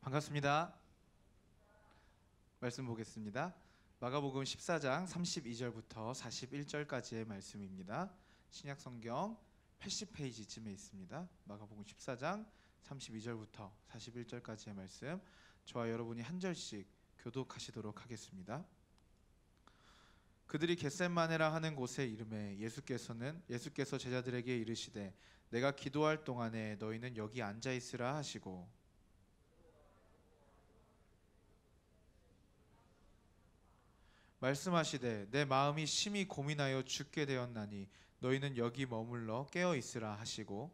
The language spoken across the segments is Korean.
반갑습니다. 말씀 보겠습니다. 마가복음 14장 32절부터 41절까지의 말씀입니다. 신약 성경 80페이지쯤에 있습니다. 마가복음 14장 32절부터 41절까지의 말씀, 저와 여러분이 한 절씩 교독하시도록 하겠습니다. 그들이 겟셋마네라 하는 곳에 이르매 예수께서 제자들에게 이르시되 내가 기도할 동안에 너희는 여기 앉아 있으라 하시고, 말씀하시되 내 마음이 심히 고민하여 죽게 되었나니 너희는 여기 머물러 깨어 있으라 하시고,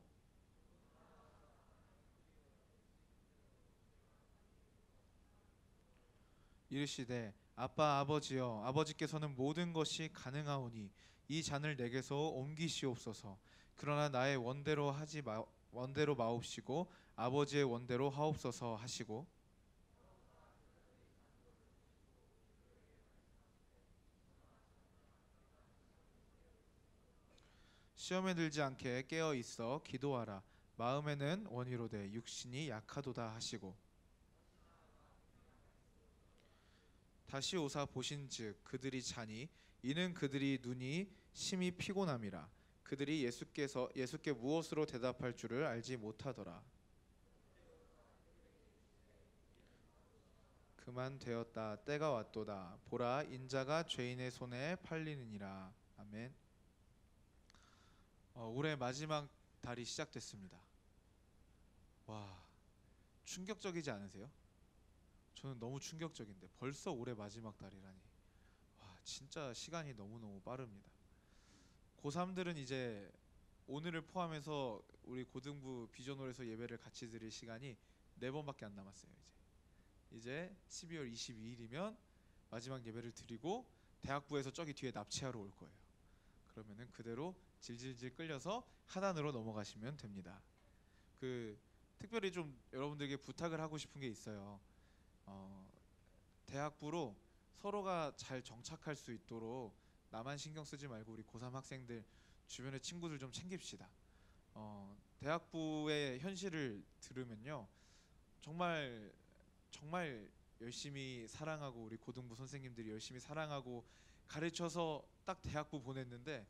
이르시되 아빠 아버지여, 아버지께서는 모든 것이 가능하오니 이 잔을 내게서 옮기시옵소서. 그러나 나의 원대로 마옵시고 아버지의 원대로 하옵소서 하시고, 시험에 들지 않게 깨어 있어 기도하라. 마음에는 원이로되 육신이 약하도다 하시고, 다시 오사 보신즉 그들이 자니 이는 그들이 눈이 심히 피곤함이라. 그들이 예수께 무엇으로 대답할 줄을 알지 못하더라. 그만 되었다. 때가 왔도다. 보라, 인자가 죄인의 손에 팔리느니라. 아멘. 올해 마지막 달이 시작됐습니다. 와, 충격적이지 않으세요? 저는 너무 충격적인데 벌써 올해 마지막 달이라니. 와, 진짜 시간이 너무너무 빠릅니다. 고3들은 이제 오늘을 포함해서 우리 고등부 비전홀에서 예배를 같이 드릴 시간이 4번밖에 안 남았어요. 이제 12월 22일이면 마지막 예배를 드리고 대학부에서 저기 뒤에 납치하러 올 거예요. 그러면은 그대로 질질질 끌려서 하단으로 넘어가시면 됩니다. 특별히 좀 여러분들에게 부탁을 하고 싶은 게 있어요. 대학부로 서로가 잘 정착할 수 있도록 나만 신경 쓰지 말고 우리 고3 학생들 주변의 친구들 좀 챙깁시다. 대학부의 현실을 들으면요, 정말 열심히 사랑하고 우리 고등부 선생님들이 열심히 사랑하고 가르쳐서 딱 대학부 보냈는데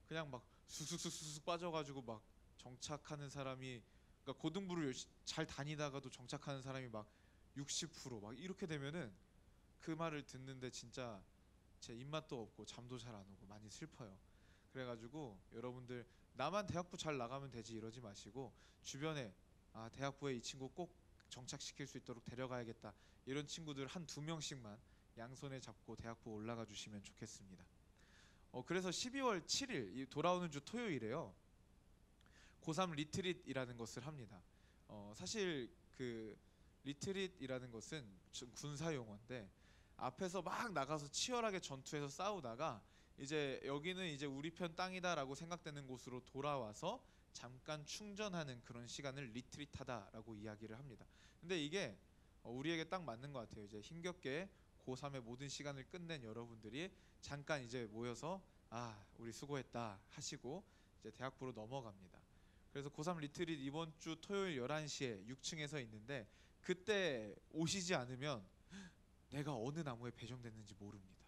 그냥 막 쑥쑥 빠져가지고 막 정착하는 사람이, 그러니까 고등부를 잘 다니다가도 정착하는 사람이 막 60%막 이렇게 되면은 그 말을 듣는데 진짜 제 입맛도 없고 잠도 잘 안 오고 많이 슬퍼요. 그래가지고 여러분들 나만 대학부 잘 나가면 되지 이러지 마시고 주변에 대학부에 이 친구 꼭 정착시킬 수 있도록 데려가야겠다 이런 친구들 한 2명씩만 양손에 잡고 대학부 올라가 주시면 좋겠습니다. 그래서 12월 7일 이 돌아오는 주 토요일에요, 고3 리트릿이라는 것을 합니다. 사실 그 리트릿이라는 것은 군사 용어인데 앞에서 막 나가서 치열하게 전투해서 싸우다가 이제 여기는 이제 우리 편 땅이다라고 생각되는 곳으로 돌아와서 잠깐 충전하는 그런 시간을 리트릿하다라고 이야기를 합니다. 근데 이게 우리에게 딱 맞는 것 같아요. 이제 힘겹게 고3의 모든 시간을 끝낸 여러분들이 잠깐 이제 모여서 우리 수고했다 하시고 이제 대학부로 넘어갑니다. 그래서 고3 리트릿 이번 주 토요일 11시에 6층에서 있는데 그때 오시지 않으면 내가 어느 나무에 배정됐는지 모릅니다.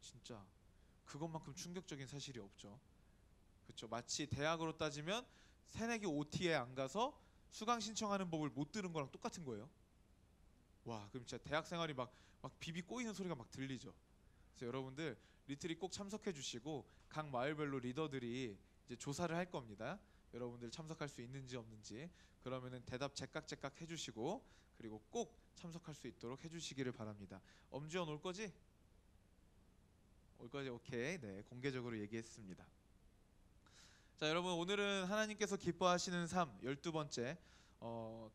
진짜 그것만큼 충격적인 사실이 없죠. 그렇죠. 마치 대학으로 따지면 새내기 OT에 안 가서 수강 신청하는 법을 못 들은 거랑 똑같은 거예요. 와, 그럼 진짜 대학 생활이 막 비비 꼬이는 소리가 막 들리죠. 그래서 여러분들 리트릿 꼭 참석해 주시고 각 마을별로 리더들이 이제 조사를 할 겁니다. 여러분들 참석할 수 있는지 없는지. 그러면은 대답 제깍제깍 해주시고 그리고 꼭 참석할 수 있도록 해주시기를 바랍니다. 엄지원 올 거지? 올 거지? 오케이. 네, 공개적으로 얘기했습니다. 자, 여러분, 오늘은 하나님께서 기뻐하시는 삶 12번째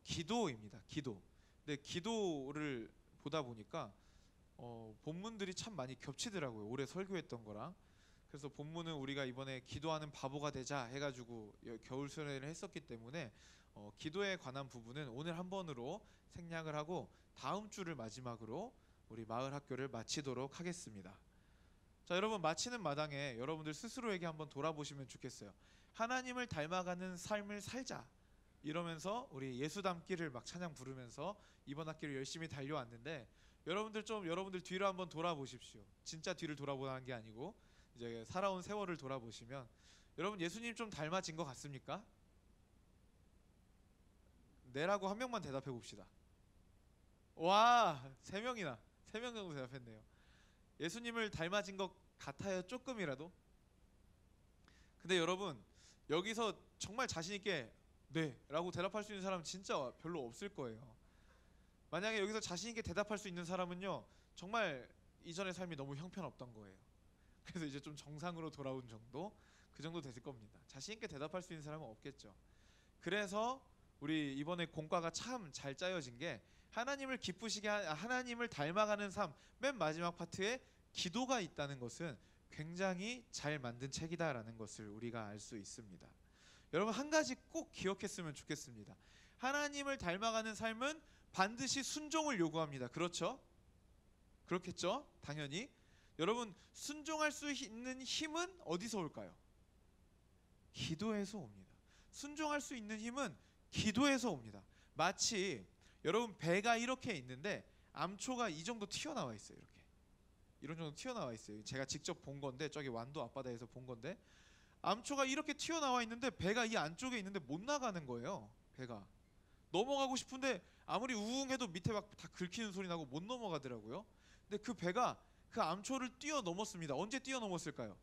기도입니다. 기도. 근데 기도를 보다 보니까 본문들이 참 많이 겹치더라고요. 올해 설교했던 거랑. 그래서 본문은 우리가 이번에 기도하는 바보가 되자 해가지고 겨울 수련회를 했었기 때문에 기도에 관한 부분은 오늘 한 번으로 생략을 하고 다음 주를 마지막으로 우리 마을 학교를 마치도록 하겠습니다. 자, 여러분, 마치는 마당에 여러분들 스스로에게 한번 돌아보시면 좋겠어요. 하나님을 닮아가는 삶을 살자, 이러면서 우리 예수 닮기를 막 찬양 부르면서 이번 학기를 열심히 달려왔는데 여러분들 뒤를 한번 돌아보십시오. 진짜 뒤를 돌아보는 게 아니고 이제 살아온 세월을 돌아보시면 여러분 예수님 좀 닮아진 것 같습니까? 네라고 한 명만 대답해 봅시다. 와, 세 명 정도 대답했네요. 예수님을 닮아진 것 같아요, 조금이라도? 근데 여러분 여기서 정말 자신 있게 네라고 대답할 수 있는 사람은 진짜 별로 없을 거예요. 만약에 여기서 자신 있게 대답할 수 있는 사람은요, 정말 이전의 삶이 너무 형편없던 거예요. 그래서 이제 좀 정상으로 돌아온 정도, 그 정도 됐을 겁니다. 자신 있게 대답할 수 있는 사람은 없겠죠. 그래서 우리 이번에 공과가 참 잘 짜여진 게 하나님을 기쁘시게 하나님을 닮아가는 삶, 맨 마지막 파트에 기도가 있다는 것은 굉장히 잘 만든 책이다라는 것을 우리가 알 수 있습니다. 여러분 한 가지 꼭 기억했으면 좋겠습니다. 하나님을 닮아가는 삶은 반드시 순종을 요구합니다. 그렇죠? 그렇겠죠? 당연히. 여러분 순종할 수 있는 힘은 어디서 올까요? 기도에서 옵니다. 순종할 수 있는 힘은 기도에서 옵니다. 마치 여러분 배가 이렇게 있는데 암초가 이 정도 튀어나와 있어요. 이렇게 이런 정도 튀어나와 있어요. 제가 직접 본 건데 저기 완도 앞바다에서 본 건데 암초가 이렇게 튀어나와 있는데 배가 이 안쪽에 있는데 못 나가는 거예요. 배가 넘어가고 싶은데 아무리 우웅해도 밑에 막 다 긁히는 소리 나고 못 넘어가더라고요. 근데 그 배가 그 암초를 뛰어넘었습니다. 언제 뛰어넘었을까요?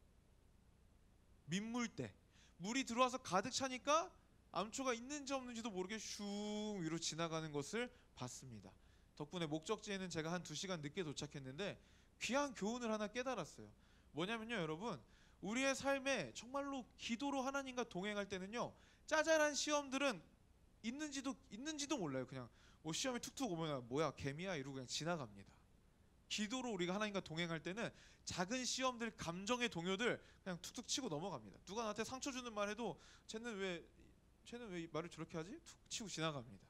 민물 때 물이 들어와서 가득 차니까 암초가 있는지 없는지도 모르게 슝 위로 지나가는 것을 봤습니다. 덕분에 목적지에는 제가 한 2시간 늦게 도착했는데 귀한 교훈을 하나 깨달았어요. 뭐냐면요 여러분, 우리의 삶에 정말로 기도로 하나님과 동행할 때는요, 짜잘한 시험들은 있는지도 몰라요. 그냥 뭐 시험이 툭툭 오면 뭐야 개미야 이러고 그냥 지나갑니다. 기도로 우리가 하나님과 동행할 때는 작은 시험들, 감정의 동요들 그냥 툭툭 치고 넘어갑니다. 누가 나한테 상처 주는 말 해도 쟤는 왜 말을 저렇게 하지? 툭 치고 지나갑니다.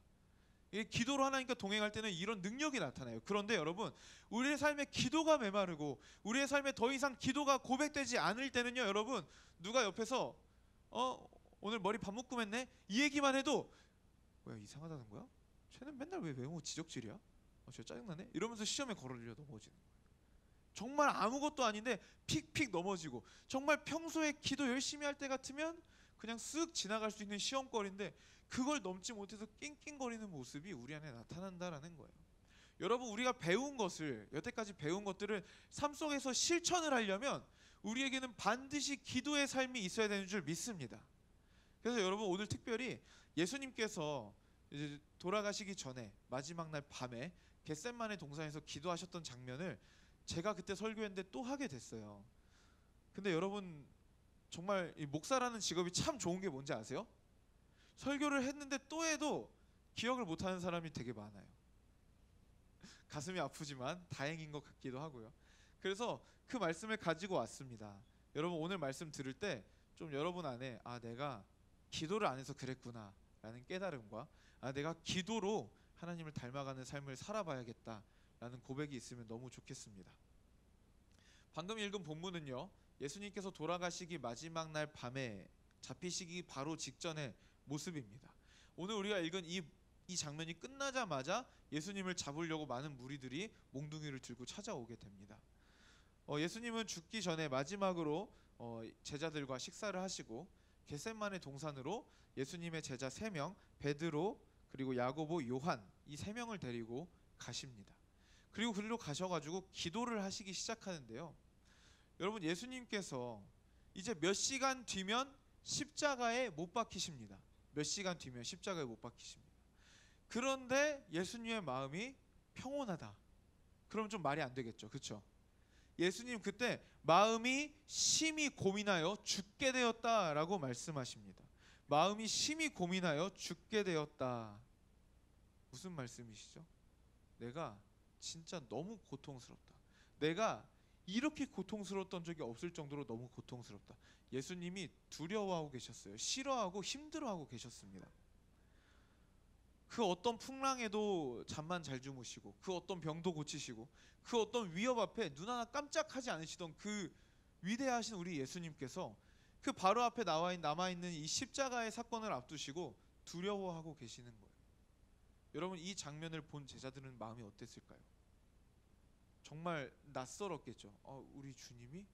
이게 기도로 하나님과 동행할 때는 이런 능력이 나타나요. 그런데 여러분 우리의 삶에 기도가 메마르고 우리의 삶에 더 이상 기도가 고백되지 않을 때는요, 여러분 누가 옆에서 오늘 머리 밥 묶음 했네? 이 얘기만 해도 뭐야 이상하다는 거야? 쟤는 맨날 왜 외모 지적질이야? 쟤 짜증나네? 이러면서 시험에 걸어들여 넘어지는 거예요. 정말 아무것도 아닌데 픽픽 넘어지고, 정말 평소에 기도 열심히 할 때 같으면 그냥 쓱 지나갈 수 있는 시험거리인데 그걸 넘지 못해서 낑낑거리는 모습이 우리 안에 나타난다라는 거예요. 여러분 우리가 배운 것을, 여태까지 배운 것들을 삶 속에서 실천을 하려면 우리에게는 반드시 기도의 삶이 있어야 되는 줄 믿습니다. 그래서 여러분 오늘 특별히 예수님께서 이제 돌아가시기 전에 마지막 날 밤에 겟셋마네 동산에서 기도하셨던 장면을 제가 그때 설교했는데 또 하게 됐어요. 근데 여러분 정말 이 목사라는 직업이 참 좋은 게 뭔지 아세요? 설교를 했는데 또 해도 기억을 못하는 사람이 되게 많아요. 가슴이 아프지만 다행인 것 같기도 하고요. 그래서 그 말씀을 가지고 왔습니다. 여러분 오늘 말씀 들을 때 좀 여러분 안에 내가 기도를 안 해서 그랬구나 라는 깨달음과 내가 기도로 하나님을 닮아가는 삶을 살아봐야겠다 라는 고백이 있으면 너무 좋겠습니다. 방금 읽은 본문은요, 예수님께서 돌아가시기 마지막 날 밤에 잡히시기 바로 직전의 모습입니다. 오늘 우리가 읽은 이 장면이 끝나자마자 예수님을 잡으려고 많은 무리들이 몽둥이를 들고 찾아오게 됩니다. 예수님은 죽기 전에 마지막으로 제자들과 식사를 하시고 겟셋마네 동산으로 예수님의 제자 3명 베드로 그리고 야고보 요한 이 3명을 데리고 가십니다. 그리고 그리로 가셔가지고 기도를 하시기 시작하는데요. 여러분 예수님께서 이제 몇 시간 뒤면 십자가에 못 박히십니다. 몇 시간 뒤면 십자가에 못 박히십니다. 그런데 예수님의 마음이 평온하다. 그럼 좀 말이 안 되겠죠, 그렇죠? 예수님 그때 마음이 심히 고민하여 죽게 되었다라고 말씀하십니다. 마음이 심히 고민하여 죽게 되었다. 무슨 말씀이시죠? 내가 진짜 너무 고통스럽다. 내가 이렇게 고통스러웠던 적이 없을 정도로 너무 고통스럽다. 예수님이 두려워하고 계셨어요. 싫어하고 힘들어하고 계셨습니다. 그 어떤 풍랑에도 잠만 잘 주무시고, 그 어떤 병도 고치시고, 그 어떤 위협 앞에 눈 하나 깜짝하지 않으시던 그 위대하신 우리 예수님께서 그 바로 앞에 남아있는 이 십자가의 사건을 앞두시고 두려워하고 계시는 거예요. 여러분, 이 장면을 본 제자들은 마음이 어땠을까요? 정말 낯설었겠죠. 우리 주님이,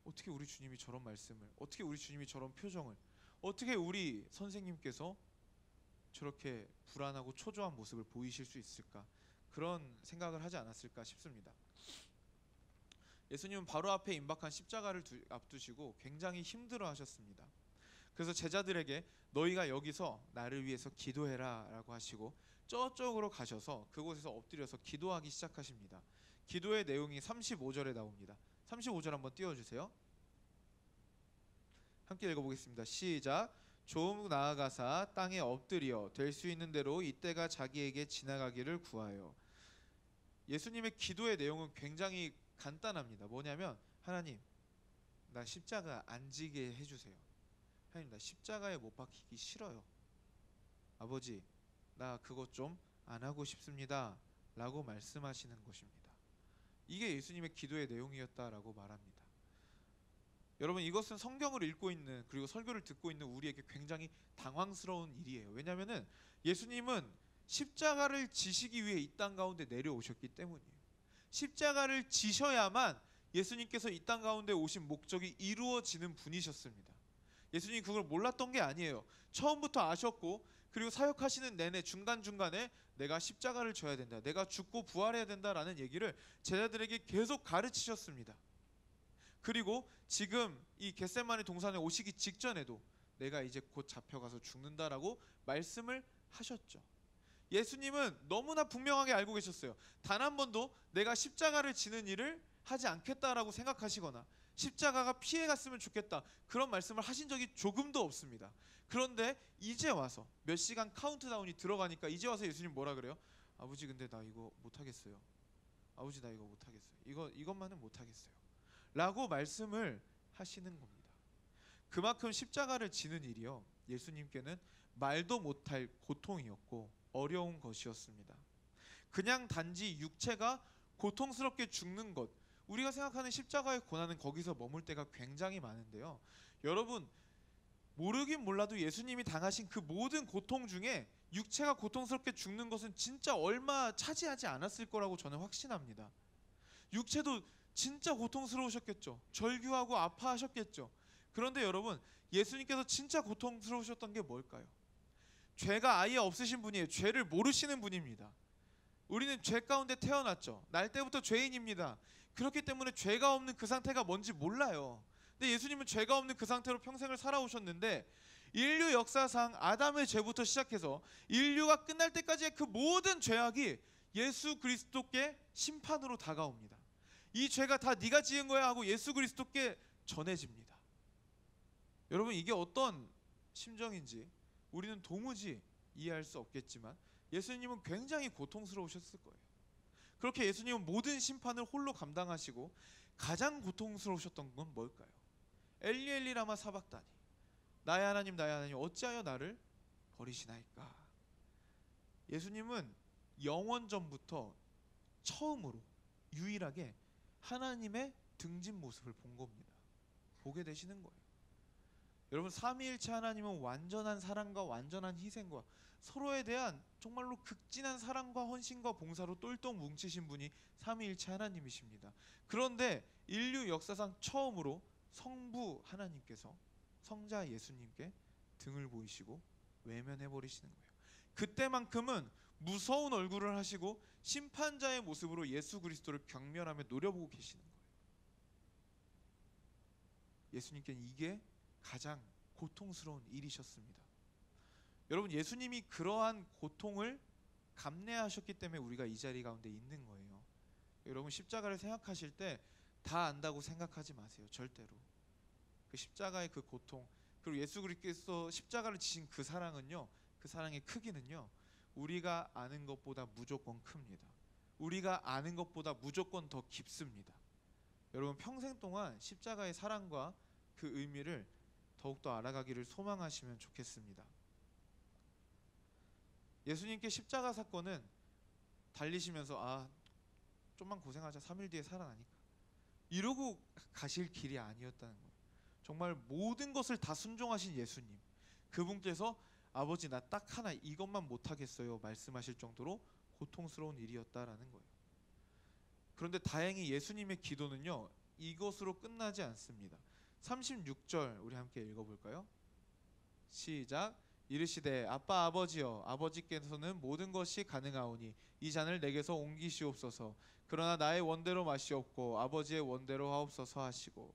어떻게 우리 주님이 저런 말씀을, 어떻게 우리 주님이 저런 표정을, 어떻게 우리 선생님께서 저렇게 불안하고 초조한 모습을 보이실 수 있을까? 그런 생각을 하지 않았을까 싶습니다. 예수님은 바로 앞에 임박한 십자가를 앞두시고 굉장히 힘들어하셨습니다. 그래서 제자들에게 너희가 여기서 나를 위해서 기도해라 라고 하시고 저쪽으로 가셔서 그곳에서 엎드려서 기도하기 시작하십니다. 기도의 내용이 35절에 나옵니다. 35절 한번 띄워주세요. 함께 읽어보겠습니다. 시작. 조금 나아가사 땅에 엎드려 될 수 있는 대로 이때가 자기에게 지나가기를 구하여. 예수님의 기도의 내용은 굉장히 간단합니다. 뭐냐면, 하나님, 나 십자가 안 지게 해주세요. 하나님, 나 십자가에 못 박히기 싫어요. 아버지, 나 그것 좀 안 하고 싶습니다 라고 말씀하시는 것입니다. 이게 예수님의 기도의 내용이었다라고 말합니다. 여러분, 이것은 성경을 읽고 있는, 그리고 설교를 듣고 있는 우리에게 굉장히 당황스러운 일이에요. 왜냐하면 예수님은 십자가를 지시기 위해 이 땅 가운데 내려오셨기 때문이에요. 십자가를 지셔야만 예수님께서 이 땅 가운데 오신 목적이 이루어지는 분이셨습니다. 예수님이 그걸 몰랐던 게 아니에요. 처음부터 아셨고, 그리고 사역하시는 내내 중간중간에 내가 십자가를 져야 된다, 내가 죽고 부활해야 된다라는 얘기를 제자들에게 계속 가르치셨습니다. 그리고 지금 이 겟세마네 동산에 오시기 직전에도 내가 이제 곧 잡혀가서 죽는다라고 말씀을 하셨죠. 예수님은 너무나 분명하게 알고 계셨어요. 단 한 번도 내가 십자가를 지는 일을 하지 않겠다라고 생각하시거나 십자가가 피해갔으면 좋겠다 그런 말씀을 하신 적이 조금도 없습니다. 그런데 이제 와서 몇 시간 카운트다운이 들어가니까 이제 와서 예수님 뭐라 그래요? 아버지, 근데 나 이거 못하겠어요. 아버지, 나 이거 못하겠어요. 이것만은 못하겠어요 라고 말씀을 하시는 겁니다. 그만큼 십자가를 지는 일이요, 예수님께는 말도 못할 고통이었고 어려운 것이었습니다. 그냥 단지 육체가 고통스럽게 죽는 것, 우리가 생각하는 십자가의 고난은 거기서 머물 때가 굉장히 많은데요, 여러분, 모르긴 몰라도 예수님이 당하신 그 모든 고통 중에 육체가 고통스럽게 죽는 것은 진짜 얼마 차지하지 않았을 거라고 저는 확신합니다. 육체도 진짜 고통스러우셨겠죠. 절규하고 아파하셨겠죠. 그런데 여러분, 예수님께서 진짜 고통스러우셨던 게 뭘까요? 죄가 아예 없으신 분이에요. 죄를 모르시는 분입니다. 우리는 죄 가운데 태어났죠. 날 때부터 죄인입니다. 그렇기 때문에 죄가 없는 그 상태가 뭔지 몰라요. 근데 예수님은 죄가 없는 그 상태로 평생을 살아오셨는데, 인류 역사상 아담의 죄부터 시작해서 인류가 끝날 때까지의 그 모든 죄악이 예수 그리스도께 심판으로 다가옵니다. 이 죄가 다 네가 지은 거야 하고 예수 그리스도께 전해집니다. 여러분, 이게 어떤 심정인지 우리는 도무지 이해할 수 없겠지만 예수님은 굉장히 고통스러우셨을 거예요. 그렇게 예수님은 모든 심판을 홀로 감당하시고 가장 고통스러우셨던 건 뭘까요? 엘리 엘리 라마 사박다니, 나의 하나님 나의 하나님 어찌하여 나를 버리시나이까. 예수님은 영원전부터 처음으로 유일하게 하나님의 등진 모습을 본 겁니다. 보게 되시는 거예요. 여러분, 삼위일체 하나님은 완전한 사랑과 완전한 희생과 서로에 대한 정말로 극진한 사랑과 헌신과 봉사로 똘똘 뭉치신 분이 삼위일체 하나님이십니다. 그런데 인류 역사상 처음으로 성부 하나님께서 성자 예수님께 등을 보이시고 외면해 버리시는 거예요. 그때만큼은 무서운 얼굴을 하시고 심판자의 모습으로 예수 그리스도를 경멸하며 노려보고 계시는 거예요. 예수님께는 이게 가장 고통스러운 일이셨습니다. 여러분, 예수님이 그러한 고통을 감내하셨기 때문에 우리가 이 자리 가운데 있는 거예요. 여러분, 십자가를 생각하실 때 다 안다고 생각하지 마세요. 절대로. 그 십자가의 그 고통, 그리고 예수 그리스도께서 십자가를 지신 그 사랑은요, 그 사랑의 크기는요, 우리가 아는 것보다 무조건 큽니다. 우리가 아는 것보다 무조건 더 깊습니다. 여러분, 평생 동안 십자가의 사랑과 그 의미를 더욱더 알아가기를 소망하시면 좋겠습니다. 예수님께 십자가 사건은 달리시면서 좀만 고생하자, 3일 뒤에 살아나니까, 이러고 가실 길이 아니었다는 거예요. 정말 모든 것을 다 순종하신 예수님, 그분께서 아버지 나 딱 하나 이것만 못하겠어요 말씀하실 정도로 고통스러운 일이었다라는 거예요. 그런데 다행히 예수님의 기도는요 이것으로 끝나지 않습니다. 36절 우리 함께 읽어볼까요? 시작. 이르시되 아빠 아버지여 아버지께서는 모든 것이 가능하오니 이 잔을 내게서 옮기시옵소서. 그러나 나의 원대로 마시옵고 아버지의 원대로 하옵소서 하시고,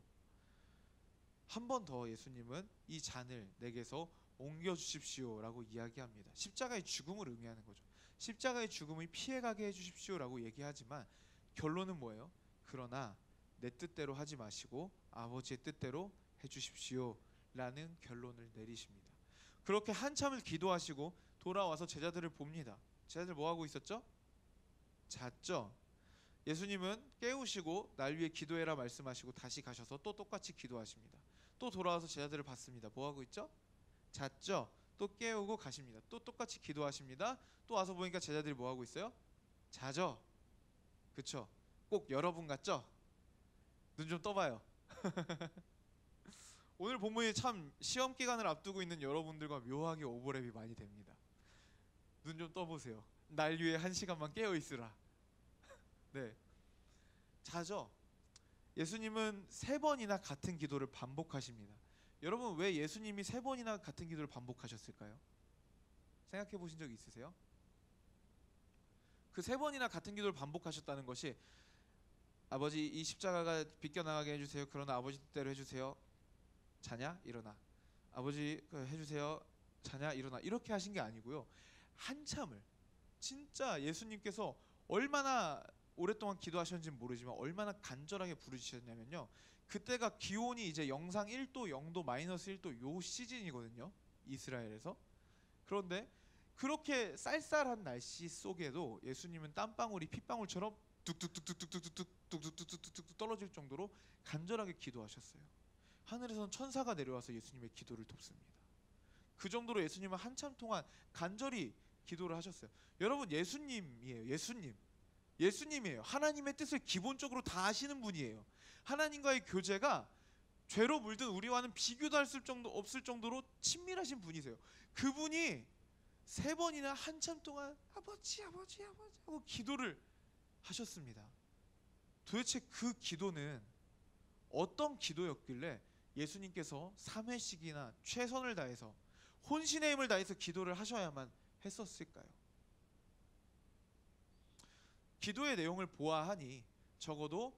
한 번 더 예수님은 이 잔을 내게서 옮겨주십시오라고 이야기합니다. 십자가의 죽음을 의미하는 거죠. 십자가의 죽음을 피해가게 해주십시오라고 얘기하지만 결론은 뭐예요? 그러나 내 뜻대로 하지 마시고 아버지의 뜻대로 해주십시오라는 결론을 내리십니다. 그렇게 한참을 기도하시고 돌아와서 제자들을 봅니다. 제자들 뭐 하고 있었죠? 잤죠. 예수님은 깨우시고 날 위해 기도해라 말씀하시고 다시 가셔서 또 똑같이 기도하십니다. 또 돌아와서 제자들을 봤습니다. 뭐 하고 있죠? 잤죠. 또 깨우고 가십니다. 또 똑같이 기도하십니다. 또 와서 보니까 제자들이 뭐 하고 있어요? 자죠. 그쵸? 꼭 여러분 같죠? 눈 좀 떠봐요. 오늘 본문이 참 시험 기간을 앞두고 있는 여러분들과 묘하게 오버랩이 많이 됩니다. 눈 좀 떠보세요. 날 위해 1시간만 깨어 있으라. 네, 자죠. 예수님은 3번이나 같은 기도를 반복하십니다. 여러분 왜 예수님이 3번이나 같은 기도를 반복하셨을까요? 생각해 보신 적 있으세요? 그 3번이나 같은 기도를 반복하셨다는 것이 아버지 이 십자가가 비껴나가게 해주세요. 그러나 아버지 뜻대로 해주세요. 자냐? 일어나. 아버지 해주세요. 자냐? 일어나. 이렇게 하신 게 아니고요. 한참을 진짜 예수님께서 얼마나 오랫동안 기도하셨는지는 모르지만 얼마나 간절하게 부르짖으셨냐면요. 그때가 기온이 이제 영상 1도, 0도, 마이너스 1도 요 시즌이거든요. 이스라엘에서. 그런데 그렇게 쌀쌀한 날씨 속에도 예수님은 땀방울이 핏방울처럼 뚝뚝뚝뚝뚝뚝뚝뚝뚝뚝뚝뚝 떨어질 정도로 간절하게 기도하셨어요. 하늘에서는 천사가 내려와서 예수님의 기도를 돕습니다. 그 정도로 예수님은 한참 동안 간절히 기도를 하셨어요. 여러분 예수님이에요. 예수님이에요. 하나님의 뜻을 기본적으로 다 아시는 분이에요. 하나님과의 교제가 죄로 물든 우리와는 비교도 할 정도 없을 정도로 친밀하신 분이세요. 그분이 3번이나 한참 동안 아버지 하고 기도를 하셨습니다. 도대체 그 기도는 어떤 기도였길래 예수님께서 3회씩이나 최선을 다해서 혼신의 힘을 다해서 기도를 하셔야만 했었을까요? 기도의 내용을 보아하니 적어도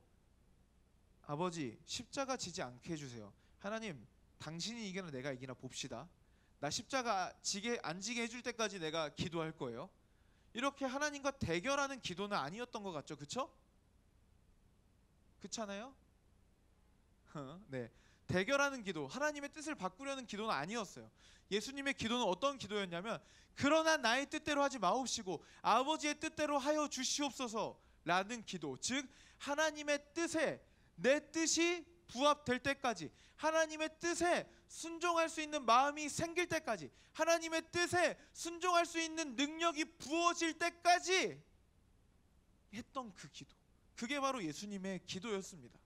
아버지 십자가 지지 않게 해주세요. 하나님 당신이 이기나 내가 이기나 봅시다. 나 십자가 안 지게 해줄 때까지 내가 기도할 거예요. 이렇게 하나님과 대결하는 기도는 아니었던 것 같죠? 그쵸? 그렇잖아요? 네, 대결하는 기도, 하나님의 뜻을 바꾸려는 기도는 아니었어요. 예수님의 기도는 어떤 기도였냐면 그러나 나의 뜻대로 하지 마옵시고 아버지의 뜻대로 하여 주시옵소서 라는 기도. 즉 하나님의 뜻에 내 뜻이 부합될 때까지, 하나님의 뜻에 순종할 수 있는 마음이 생길 때까지, 하나님의 뜻에 순종할 수 있는 능력이 부어질 때까지 했던 그 기도, 그게 바로 예수님의 기도였습니다.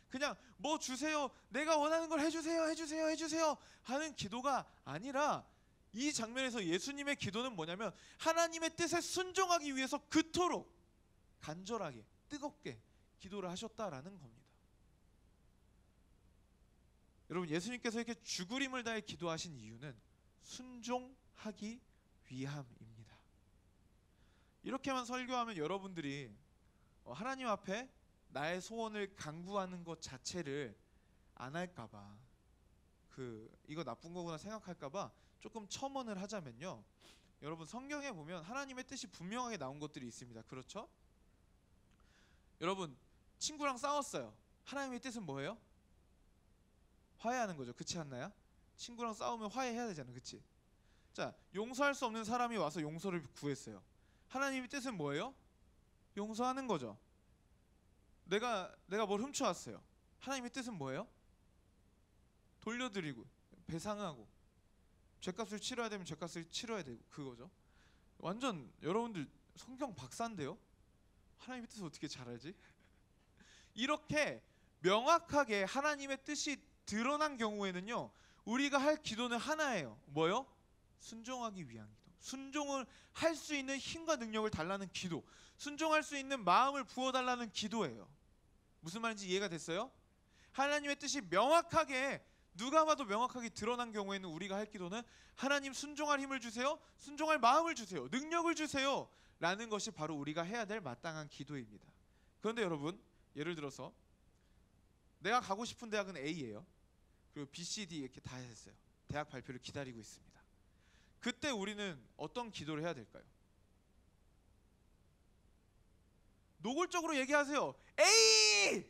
그냥 뭐 주세요, 내가 원하는 걸 해주세요 하는 기도가 아니라 이 장면에서 예수님의 기도는 뭐냐면 하나님의 뜻에 순종하기 위해서 그토록 간절하게 뜨겁게 기도를 하셨다라는 겁니다. 여러분 예수님께서 이렇게 죽을 힘을 다해 기도하신 이유는 순종하기 위함입니다. 이렇게만 설교하면 여러분들이 하나님 앞에 나의 소원을 간구하는 것 자체를 안 할까봐, 이거 나쁜 거구나 생각할까봐 조금 첨언을 하자면요, 여러분 성경에 보면 하나님의 뜻이 분명하게 나온 것들이 있습니다. 그렇죠? 여러분 친구랑 싸웠어요. 하나님의 뜻은 뭐예요? 화해하는 거죠. 그렇지 않나요? 친구랑 싸우면 화해해야 되잖아요. 그렇지? 자, 용서할 수 없는 사람이 와서 용서를 구했어요. 하나님의 뜻은 뭐예요? 용서하는 거죠. 내가 뭘 훔쳐왔어요. 하나님의 뜻은 뭐예요? 돌려드리고 배상하고 죄값을 치러야 되면 죄값을 치러야 되고, 그거죠. 완전 여러분들 성경 박사인데요? 하나님의 뜻을 어떻게 잘 알지? 이렇게 명확하게 하나님의 뜻이 드러난 경우에는요, 우리가 할 기도는 하나예요. 뭐요? 순종하기 위한 기도. 순종을 할 수 있는 힘과 능력을 달라는 기도. 순종할 수 있는 마음을 부어달라는 기도예요. 무슨 말인지 이해가 됐어요? 하나님의 뜻이 명확하게, 누가 봐도 명확하게 드러난 경우에는 우리가 할 기도는 하나님 순종할 힘을 주세요, 순종할 마음을 주세요, 능력을 주세요 라는 것이 바로 우리가 해야 될 마땅한 기도입니다. 그런데 여러분, 예를 들어서 내가 가고 싶은 대학은 A예요. 그리고 B, C, D 이렇게 다 했어요. 대학 발표를 기다리고 있습니다. 그때 우리는 어떤 기도를 해야 될까요? 노골적으로 얘기하세요. A!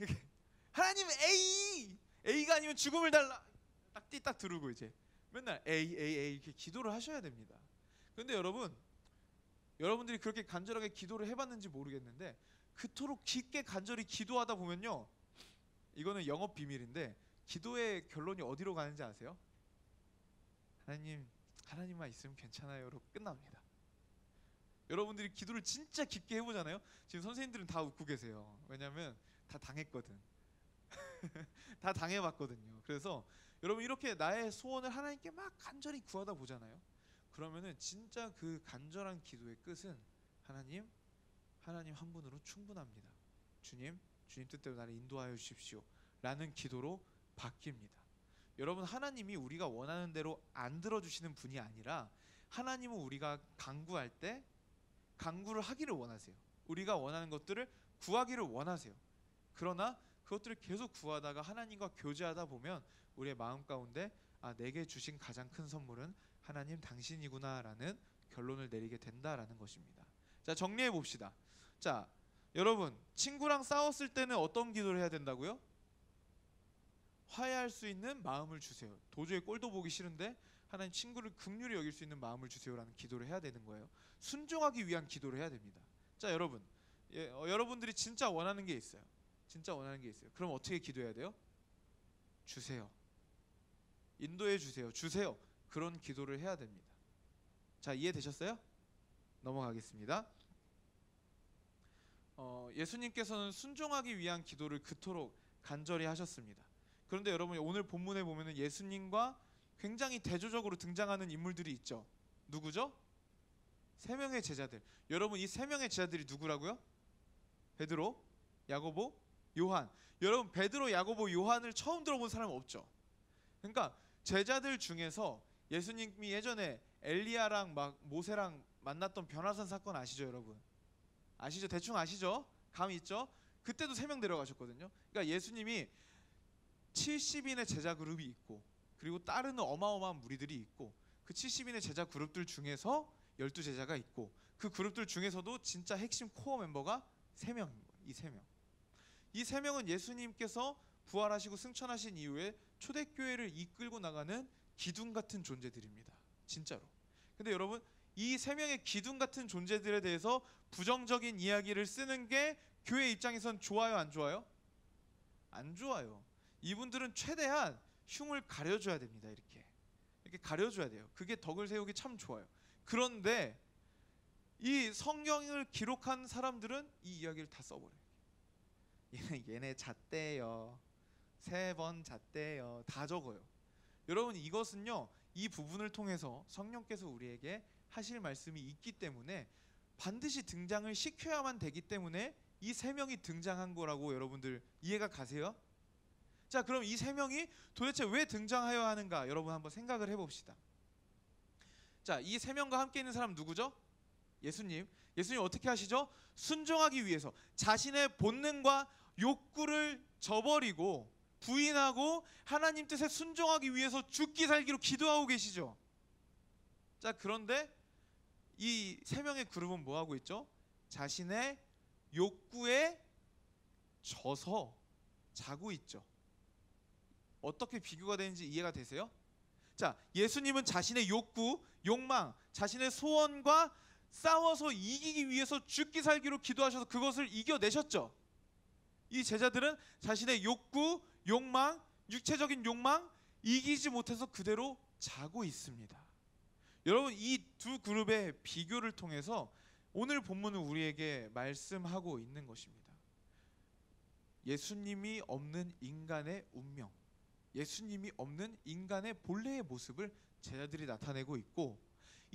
하나님 A! A가 아니면 죽음을 달라. 딱 띠딱 두르고 이제 맨날 A 이렇게 기도를 하셔야 됩니다. 그런데 여러분들이 그렇게 간절하게 기도를 해봤는지 모르겠는데, 그토록 깊게 간절히 기도하다 보면요, 이거는 영업 비밀인데 기도의 결론이 어디로 가는지 아세요? 하나님만 있으면 괜찮아요로 끝납니다. 여러분들이 기도를 진짜 깊게 해보잖아요. 지금 선생님들은 다 웃고 계세요. 왜냐면 다 당했거든. 다 당해봤거든요. 그래서 여러분, 이렇게 나의 소원을 하나님께 막 간절히 구하다 보잖아요. 그러면은 진짜 그 간절한 기도의 끝은 하나님 한 분으로 충분합니다. 주님 뜻대로 나를 인도하여 주십시오 라는 기도로 바뀝니다. 여러분, 하나님이 우리가 원하는 대로 안 들어주시는 분이 아니라, 하나님은 우리가 간구할 때 간구를 하기를 원하세요. 우리가 원하는 것들을 구하기를 원하세요. 그러나 그것들을 계속 구하다가 하나님과 교제하다 보면 우리의 마음 가운데, 내게 주신 가장 큰 선물은 하나님 당신이구나 라는 결론을 내리게 된다라는 것입니다. 자, 정리해 봅시다. 자, 여러분, 친구랑 싸웠을 때는 어떤 기도를 해야 된다고요? 화해할 수 있는 마음을 주세요. 도저히 꼴도 보기 싫은데 하나님 친구를 긍휼히 여길 수 있는 마음을 주세요라는 기도를 해야 되는 거예요. 순종하기 위한 기도를 해야 됩니다. 자, 여러분, 여러분들이 진짜 원하는 게 있어요. 그럼 어떻게 기도해야 돼요? 주세요. 인도해 주세요. 주세요. 그런 기도를 해야 됩니다. 자, 이해되셨어요? 넘어가겠습니다. 예수님께서는 순종하기 위한 기도를 그토록 간절히 하셨습니다. 그런데 여러분, 오늘 본문에 보면은 예수님과 굉장히 대조적으로 등장하는 인물들이 있죠. 누구죠? 3명의 제자들. 여러분, 이 3명의 제자들이 누구라고요? 베드로, 야고보, 요한. 여러분, 베드로, 야고보, 요한을 처음 들어본 사람은 없죠. 그러니까 제자들 중에서 예수님이 예전에 엘리야랑 막 모세랑 만났던 변화산 사건 아시죠, 여러분? 아시죠? 대충 아시죠? 감이 있죠? 그때도 3명 데려가셨거든요. 그러니까 예수님이 70인의 제자 그룹이 있고, 그리고 따르는 어마어마한 무리들이 있고, 그 70인의 제자 그룹들 중에서 12제자가 있고, 그 그룹들 중에서도 진짜 핵심 코어 멤버가 3명인 거예요. 이 3명은 예수님께서 부활하시고 승천하신 이후에 초대교회를 이끌고 나가는 기둥 같은 존재들입니다. 진짜로. 근데 여러분, 이 3명의 기둥 같은 존재들에 대해서 부정적인 이야기를 쓰는 게 교회 입장에선 좋아요, 안 좋아요? 안 좋아요. 이분들은 최대한 흉을 가려줘야 됩니다. 이렇게 가려줘야 돼요. 그게 덕을 세우기 참 좋아요. 그런데 이 성경을 기록한 사람들은 이 이야기를 다 써버려요. 얘네 잣대요, 3번 잣대요, 다 적어요. 여러분, 이것은요, 이 부분을 통해서 성령께서 우리에게 하실 말씀이 있기 때문에 반드시 등장을 시켜야만 되기 때문에 이 3명이 등장한 거라고 여러분들 이해가 가세요? 자, 그럼 이 3명이 도대체 왜 등장하여야 하는가, 여러분 한번 생각을 해봅시다. 자, 이 3명과 함께 있는 사람 누구죠? 예수님 어떻게 하시죠? 순종하기 위해서 자신의 본능과 욕구를 저버리고 부인하고 하나님 뜻에 순종하기 위해서 죽기 살기로 기도하고 계시죠. 자, 그런데 이 3명의 그룹은 뭐 하고 있죠? 자신의 욕구에 져서 자고 있죠. 어떻게 비교가 되는지 이해가 되세요? 자, 예수님은 자신의 욕구, 욕망, 자신의 소원과 싸워서 이기기 위해서 죽기 살기로 기도하셔서 그것을 이겨내셨죠. 이 제자들은 자신의 욕구, 욕망, 육체적인 욕망 이기지 못해서 그대로 자고 있습니다. 여러분, 이 두 그룹의 비교를 통해서 오늘 본문은 우리에게 말씀하고 있는 것입니다. 예수님이 없는 인간의 운명, 예수님이 없는 인간의 본래의 모습을 제자들이 나타내고 있고,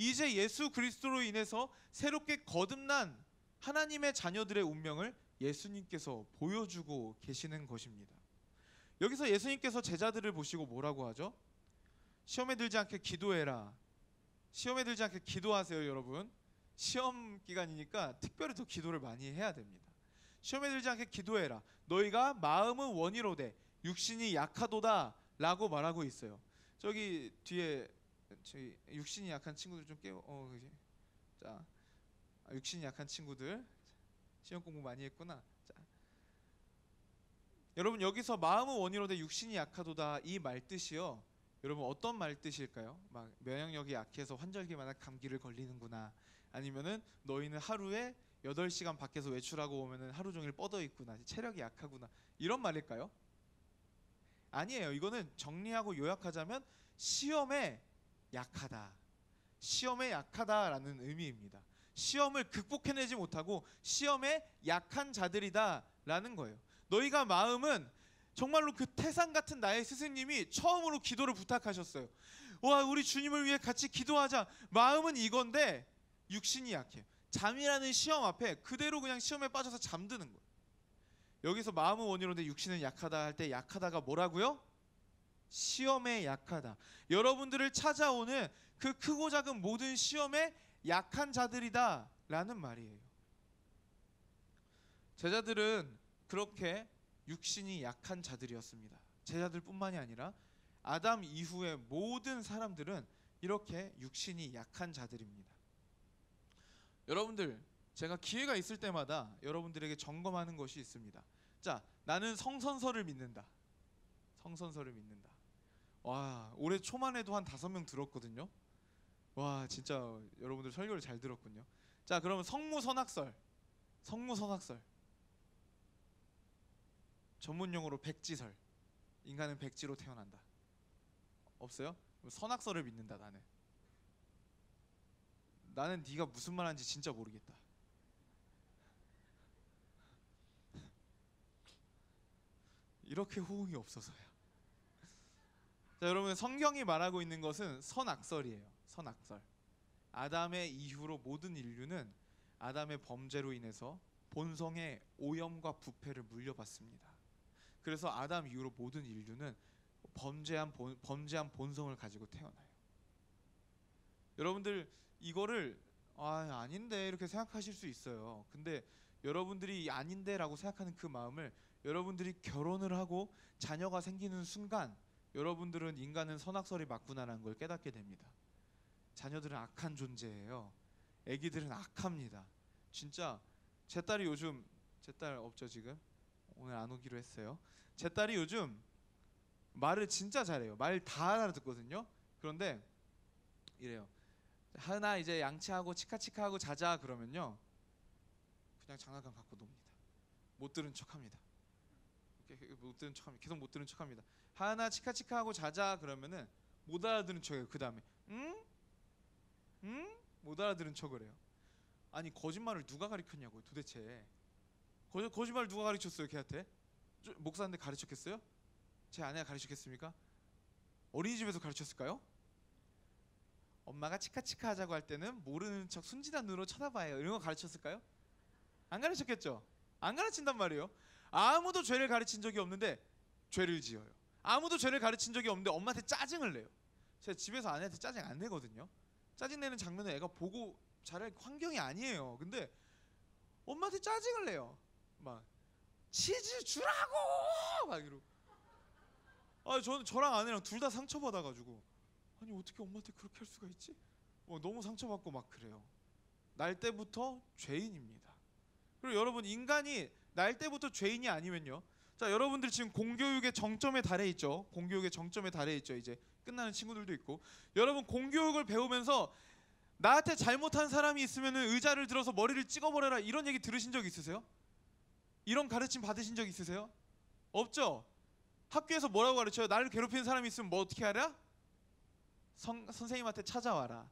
이제 예수 그리스도로 인해서 새롭게 거듭난 하나님의 자녀들의 운명을 예수님께서 보여주고 계시는 것입니다. 여기서 예수님께서 제자들을 보시고 뭐라고 하죠? 시험에 들지 않게 기도해라. 시험에 들지 않게 기도하세요, 여러분. 시험 기간이니까 특별히 더 기도를 많이 해야 됩니다. 시험에 들지 않게 기도해라. 너희가 마음은 원이로되 육신이 약하도다 라고 말하고 있어요. 저기 뒤에 저희 육신이 약한 친구들 좀 깨워. 그지? 자, 육신이 약한 친구들 시험 공부 많이 했구나. 자, 여러분 여기서 마음은 원이로되 육신이 약하도다 이 말 뜻이요. 여러분 어떤 말 뜻일까요? 막 면역력이 약해서 환절기마다 감기를 걸리는구나. 아니면은 너희는 하루에 8시간 밖에서 외출하고 오면은 하루 종일 뻗어 있구나. 체력이 약하구나. 이런 말일까요? 아니에요. 이거는 정리하고 요약하자면 시험에 약하다. 시험에 약하다라는 의미입니다. 시험을 극복해내지 못하고 시험에 약한 자들이다라는 거예요. 너희가 마음은 정말로 그 태산 같은 나의 스승님이 처음으로 기도를 부탁하셨어요. 와, 우리 주님을 위해 같이 기도하자. 마음은 이건데 육신이 약해요. 잠이라는 시험 앞에 그대로 그냥 시험에 빠져서 잠드는 거예요. 여기서 마음은 원이로되 육신은 약하다 할 때 약하다가 뭐라고요? 시험에 약하다. 여러분들을 찾아오는 그 크고 작은 모든 시험에 약한 자들이다 라는 말이에요. 제자들은 그렇게 육신이 약한 자들이었습니다. 제자들뿐만이 아니라 아담 이후의 모든 사람들은 이렇게 육신이 약한 자들입니다. 여러분들, 제가 기회가 있을 때마다 여러분들에게 점검하는 것이 있습니다. 자, 나는 성선설을 믿는다. 성선설을 믿는다. 와, 올해 초만 해도 한 5명 들었거든요. 와, 진짜 여러분들 설교를 잘 들었군요. 자, 그러면 성무선악설. 성무선악설. 전문용어로 백지설. 인간은 백지로 태어난다. 없어요? 선악설을 믿는다. 나는 네가 무슨 말하는지 진짜 모르겠다. 이렇게 호응이 없어서야. 자, 여러분 성경이 말하고 있는 것은 선악설이에요. 선악설. 아담의 이후로 모든 인류는 아담의 범죄로 인해서 본성의 오염과 부패를 물려받습니다. 그래서 아담 이후로 모든 인류는 범죄한 본성을 가지고 태어나요. 여러분들 이거를 아닌데 이렇게 생각하실 수 있어요. 근데 여러분들이 아닌데 라고 생각하는 그 마음을 여러분들이 결혼을 하고 자녀가 생기는 순간 여러분들은 인간은 선악설이 맞구나라는 걸 깨닫게 됩니다. 자녀들은 악한 존재예요. 아기들은 악합니다. 진짜 제 딸이 요즘, 제 딸 없죠 지금? 오늘 안 오기로 했어요. 제 딸이 요즘 말을 진짜 잘해요. 말 다 알아듣거든요. 그런데 이래요. 하나 이제 양치하고 치카치카하고 자자 그러면요 그냥 장난감 갖고 놉니다. 못 들은 척합니다. 못 들은 척합니다. 계속 못 들은 척합니다. 하나 치카치카하고 자자 그러면은 못 알아들은 척해요. 그 다음에 응? 응? 못 알아들은 척을 해요. 아니 거짓말을 누가 가르쳤냐고요 도대체. 거짓말을 누가 가르쳤어요 걔한테? 목사한테 가르쳤겠어요? 제 아내가 가르쳤겠습니까? 어린이집에서 가르쳤을까요? 엄마가 치카치카 하자고 할 때는 모르는 척 순진한 눈으로 쳐다봐요. 이런 거 가르쳤을까요? 안 가르쳤겠죠? 안 가르친단 말이에요. 아무도 죄를 가르친 적이 없는데 죄를 지어요. 아무도 죄를 가르친 적이 없는데 엄마한테 짜증을 내요. 제가 집에서 아내한테 짜증 안 내거든요. 짜증내는 장면을 애가 보고 자랄 환경이 아니에요. 근데 엄마한테 짜증을 내요. 막 치즈 주라고 막 이러고. 저랑 아내랑 둘 다 상처받아가지고 아니 어떻게 엄마한테 그렇게 할 수가 있지? 너무 상처받고 막 그래요. 날 때부터 죄인입니다. 그리고 여러분 인간이 날 때부터 죄인이 아니면요. 자, 여러분들 지금 공교육의 정점에 달해 있죠. 공교육의 정점에 달해 있죠. 이제 끝나는 친구들도 있고. 여러분 공교육을 배우면서 나한테 잘못한 사람이 있으면 의자를 들어서 머리를 찍어버려라 이런 얘기 들으신 적 있으세요? 이런 가르침 받으신 적 있으세요? 없죠? 학교에서 뭐라고 가르쳐요? 나를 괴롭히는 사람이 있으면 뭐 어떻게 하랴? 선생님한테 찾아와라.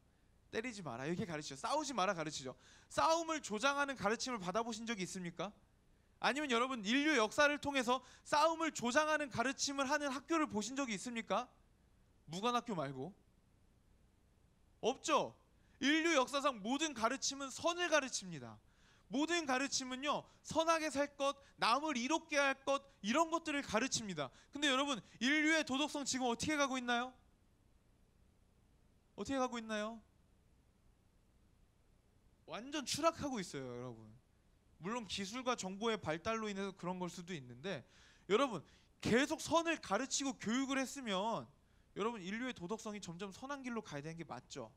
때리지 마라. 이렇게 가르치죠. 싸우지 마라 가르치죠. 싸움을 조장하는 가르침을 받아보신 적이 있습니까? 아니면 여러분 인류 역사를 통해서 싸움을 조장하는 가르침을 하는 학교를 보신 적이 있습니까? 무관학교 말고. 없죠? 인류 역사상 모든 가르침은 선을 가르칩니다. 모든 가르침은요, 선하게 살 것, 남을 이롭게 할 것, 이런 것들을 가르칩니다. 근데 여러분, 인류의 도덕성 지금 어떻게 가고 있나요? 어떻게 가고 있나요? 완전 추락하고 있어요, 여러분. 물론 기술과 정보의 발달로 인해서 그런 걸 수도 있는데, 여러분, 계속 선을 가르치고 교육을 했으면 여러분, 인류의 도덕성이 점점 선한 길로 가야 되는 게 맞죠.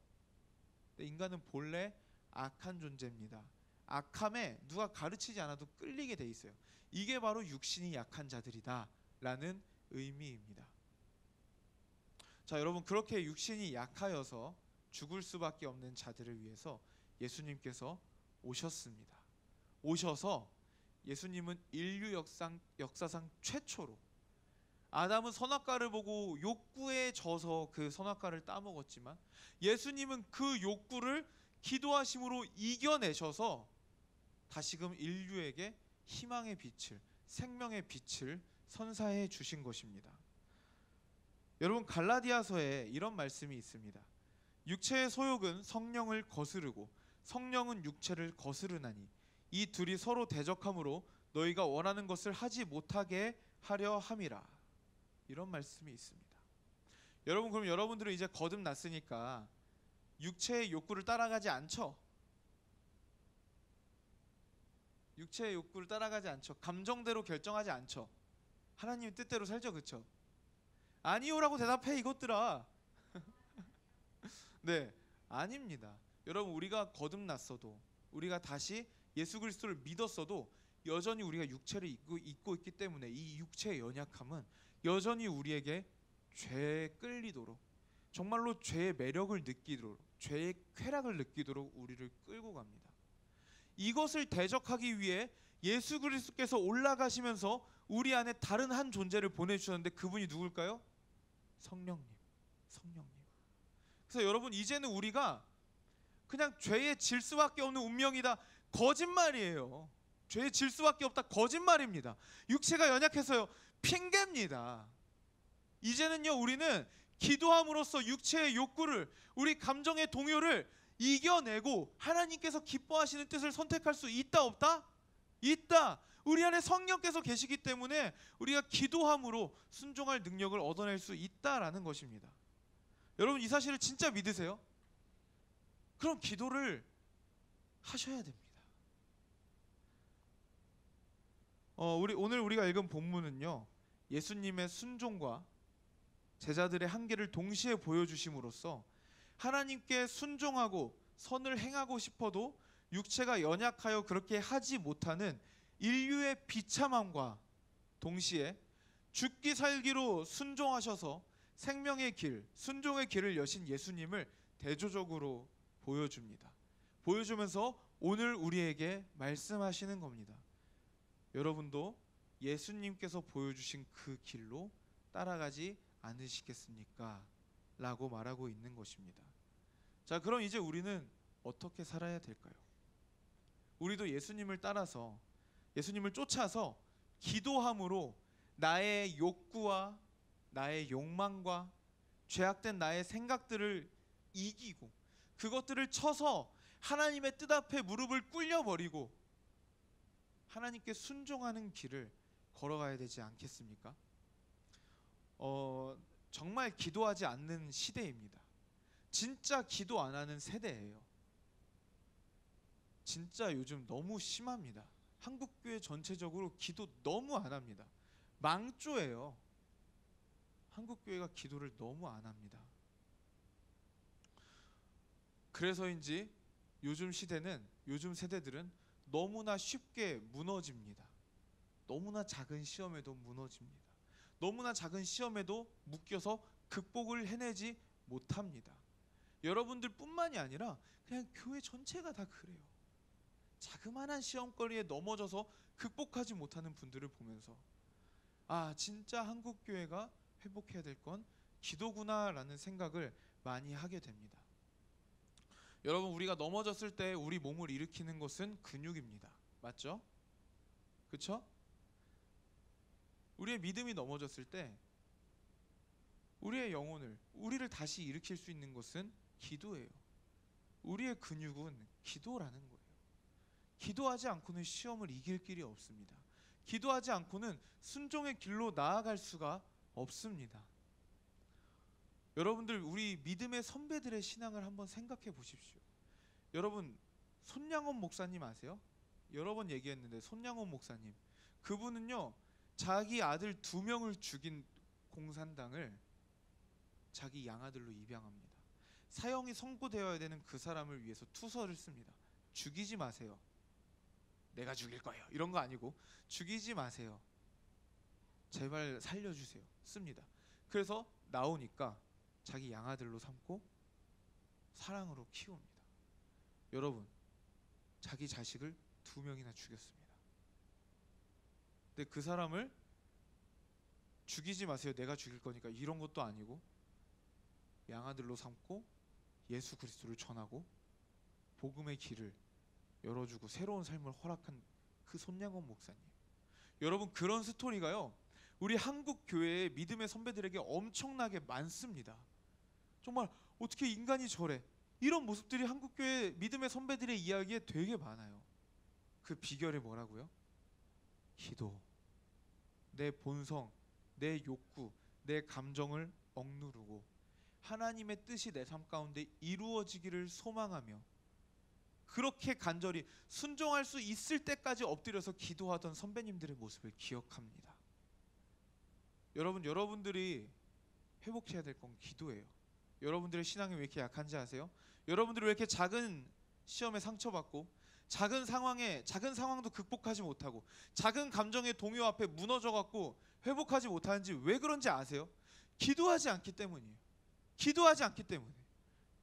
근데 인간은 본래 악한 존재입니다. 악함에 누가 가르치지 않아도 끌리게 돼 있어요. 이게 바로 육신이 약한 자들이다 라는 의미입니다. 자, 여러분, 그렇게 육신이 약하여서 죽을 수밖에 없는 자들을 위해서 예수님께서 오셨습니다. 오셔서 예수님은 인류 역사상 최초로, 아담은 선악과를 보고 욕구에 져서 그 선악과를 따먹었지만 예수님은 그 욕구를 기도하심으로 이겨내셔서 다시금 인류에게 희망의 빛을, 생명의 빛을 선사해 주신 것입니다. 여러분, 갈라디아서에 이런 말씀이 있습니다. 육체의 소욕은 성령을 거스르고 성령은 육체를 거스르나니 이 둘이 서로 대적하므로 너희가 원하는 것을 하지 못하게 하려 함이라. 이런 말씀이 있습니다. 여러분, 그럼 여러분들은 이제 거듭났으니까 육체의 욕구를 따라가지 않죠? 육체의 욕구를 따라가지 않죠. 감정대로 결정하지 않죠. 하나님의 뜻대로 살죠, 그렇죠? 아니요라고 대답해, 이것들아. 네, 아닙니다. 여러분, 우리가 거듭났어도, 우리가 다시 예수 그리스도를 믿었어도 여전히 우리가 육체를 입고 있기 때문에 이 육체의 연약함은 여전히 우리에게 죄에 끌리도록, 정말로 죄의 매력을 느끼도록, 죄의 쾌락을 느끼도록 우리를 끌고 갑니다. 이것을 대적하기 위해 예수 그리스도께서 올라가시면서 우리 안에 다른 한 존재를 보내주셨는데 그분이 누굴까요? 성령님. 그래서 여러분, 이제는 우리가 그냥 죄에 질 수밖에 없는 운명이다, 거짓말이에요. 죄에 질 수밖에 없다, 거짓말입니다. 육체가 연약해서요, 핑계입니다. 이제는요, 우리는 기도함으로써 육체의 욕구를, 우리 감정의 동요를 이겨내고 하나님께서 기뻐하시는 뜻을 선택할 수 있다, 없다? 있다. 우리 안에 성령께서 계시기 때문에 우리가 기도함으로 순종할 능력을 얻어낼 수 있다라는 것입니다. 여러분, 이 사실을 진짜 믿으세요? 그럼 기도를 하셔야 됩니다. 오늘 우리가 읽은 본문은요, 예수님의 순종과 제자들의 한계를 동시에 보여주심으로써 하나님께 순종하고 선을 행하고 싶어도 육체가 연약하여 그렇게 하지 못하는 인류의 비참함과 동시에 죽기 살기로 순종하셔서 생명의 길, 순종의 길을 여신 예수님을 대조적으로 보여줍니다. 보여주면서 오늘 우리에게 말씀하시는 겁니다. 여러분도 예수님께서 보여주신 그 길로 따라가지 않으시겠습니까? 라고 말하고 있는 것입니다. 자, 그럼 이제 우리는 어떻게 살아야 될까요? 우리도 예수님을 따라서, 예수님을 쫓아서 기도함으로 나의 욕구와 나의 욕망과 죄악된 나의 생각들을 이기고 그것들을 쳐서 하나님의 뜻 앞에 무릎을 꿇려버리고 하나님께 순종하는 길을 걸어가야 되지 않겠습니까? 정말 기도하지 않는 시대입니다. 진짜 기도 안 하는 세대예요. 진짜 요즘 너무 심합니다. 한국교회 전체적으로 기도 너무 안 합니다. 망조예요. 한국교회가 기도를 너무 안 합니다. 그래서인지 요즘 시대는, 요즘 세대들은 너무나 쉽게 무너집니다. 너무나 작은 시험에도 무너집니다. 너무나 작은 시험에도 묶여서 극복을 해내지 못합니다. 여러분들 뿐만이 아니라 그냥 교회 전체가 다 그래요. 자그마한 시험거리에 넘어져서 극복하지 못하는 분들을 보면서 아, 진짜 한국교회가 회복해야 될 건 기도구나 라는 생각을 많이 하게 됩니다. 여러분, 우리가 넘어졌을 때 우리 몸을 일으키는 것은 근육입니다. 맞죠? 그쵸? 우리의 믿음이 넘어졌을 때 우리의 영혼을, 우리를 다시 일으킬 수 있는 것은 기도예요. 우리의 근육은 기도라는 거예요. 기도하지 않고는 시험을 이길 길이 없습니다. 기도하지 않고는 순종의 길로 나아갈 수가 없습니다. 여러분들, 우리 믿음의 선배들의 신앙을 한번 생각해 보십시오. 여러분, 손양원 목사님 아세요? 여러 번 얘기했는데, 손양원 목사님, 그분은요 자기 아들 2명을 죽인 공산당을 자기 양아들로 입양합니다. 사형이 선고되어야 되는 그 사람을 위해서 투서를 씁니다. 죽이지 마세요. 내가 죽일 거예요. 이런 거 아니고, 죽이지 마세요. 제발 살려주세요. 씁니다. 그래서 나오니까 자기 양아들로 삼고 사랑으로 키웁니다. 여러분, 자기 자식을 2명이나 죽였습니다. 근데 그 사람을 죽이지 마세요. 내가 죽일 거니까 이런 것도 아니고, 양아들로 삼고 예수 그리스도를 전하고 복음의 길을 열어주고 새로운 삶을 허락한 그 손양원 목사님. 여러분, 그런 스토리가요 우리 한국 교회의 믿음의 선배들에게 엄청나게 많습니다. 정말 어떻게 인간이 저래, 이런 모습들이 한국 교회 믿음의 선배들의 이야기에 되게 많아요. 그 비결이 뭐라고요? 기도. 내 본성, 내 욕구, 내 감정을 억누르고 하나님의 뜻이 내 삶 가운데 이루어지기를 소망하며 그렇게 간절히 순종할 수 있을 때까지 엎드려서 기도하던 선배님들의 모습을 기억합니다. 여러분, 여러분들이 회복해야 될 건 기도예요. 여러분들의 신앙이 왜 이렇게 약한지 아세요? 여러분들이 왜 이렇게 작은 시험에 상처받고 작은 상황도 극복하지 못하고 작은 감정의 동요 앞에 무너져갖고 회복하지 못하는지 왜 그런지 아세요? 기도하지 않기 때문이에요. 기도하지 않기 때문에.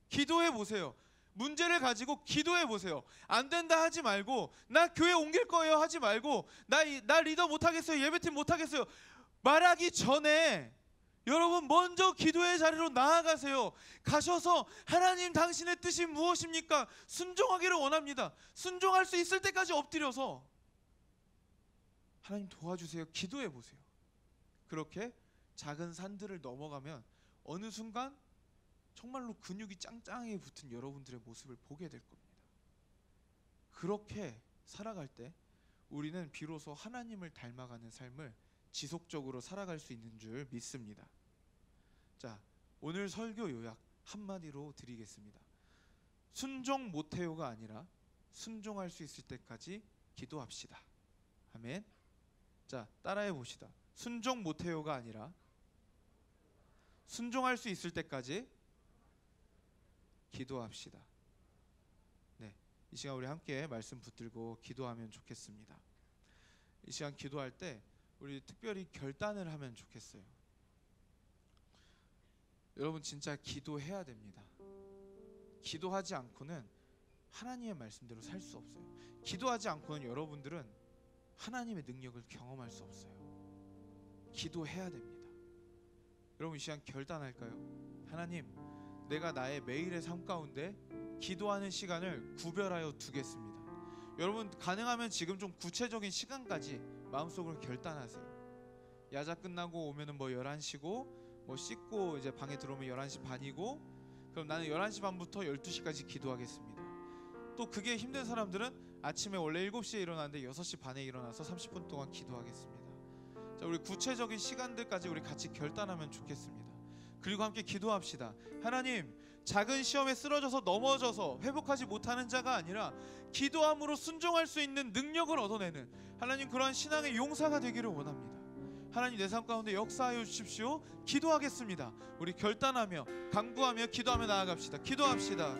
기도해 보세요. 문제를 가지고 기도해 보세요. 안 된다 하지 말고, 나 교회 옮길 거예요 하지 말고, 나 리더 못하겠어요, 예배팀 못하겠어요 말하기 전에 여러분 먼저 기도의 자리로 나아가세요. 가셔서 하나님, 당신의 뜻이 무엇입니까? 순종하기를 원합니다. 순종할 수 있을 때까지 엎드려서 하나님 도와주세요, 기도해 보세요. 그렇게 작은 산들을 넘어가면 어느 순간 정말로 근육이 짱짱하게 붙은 여러분들의 모습을 보게 될 겁니다. 그렇게 살아갈 때 우리는 비로소 하나님을 닮아가는 삶을 지속적으로 살아갈 수 있는 줄 믿습니다. 자, 오늘 설교 요약 한마디로 드리겠습니다. 순종 못해요가 아니라 순종할 수 있을 때까지 기도합시다. 아멘. 자, 따라해 봅시다. 순종 못해요가 아니라 순종할 수 있을 때까지 기도합시다. 네, 이 시간 우리 함께 말씀 붙들고 기도하면 좋겠습니다. 이 시간 기도할 때 우리 특별히 결단을 하면 좋겠어요. 여러분, 진짜 기도해야 됩니다. 기도하지 않고는 하나님의 말씀대로 살 수 없어요. 기도하지 않고는 여러분들은 하나님의 능력을 경험할 수 없어요. 기도해야 됩니다. 여러분, 이 시간 결단할까요? 하나님, 내가 나의 매일의 삶 가운데 기도하는 시간을 구별하여 두겠습니다. 여러분, 가능하면 지금 좀 구체적인 시간까지 마음속으로 결단하세요. 야자 끝나고 오면은 11시고, 씻고 이제 방에 들어오면 11시 반이고, 그럼 나는 11시 반부터 12시까지 기도하겠습니다. 또 그게 힘든 사람들은 아침에 원래 7시에 일어나는데 6시 반에 일어나서 30분 동안 기도하겠습니다. 자, 우리 구체적인 시간들까지 우리 같이 결단하면 좋겠습니다. 그리고 함께 기도합시다. 하나님, 작은 시험에 쓰러져서 넘어져서 회복하지 못하는 자가 아니라 기도함으로 순종할 수 있는 능력을 얻어내는 하나님, 그러한 신앙의 용사가 되기를 원합니다. 하나님, 내 삶 가운데 역사하여 주십시오. 기도하겠습니다. 우리 결단하며 간구하며 기도하며 나아갑시다. 기도합시다.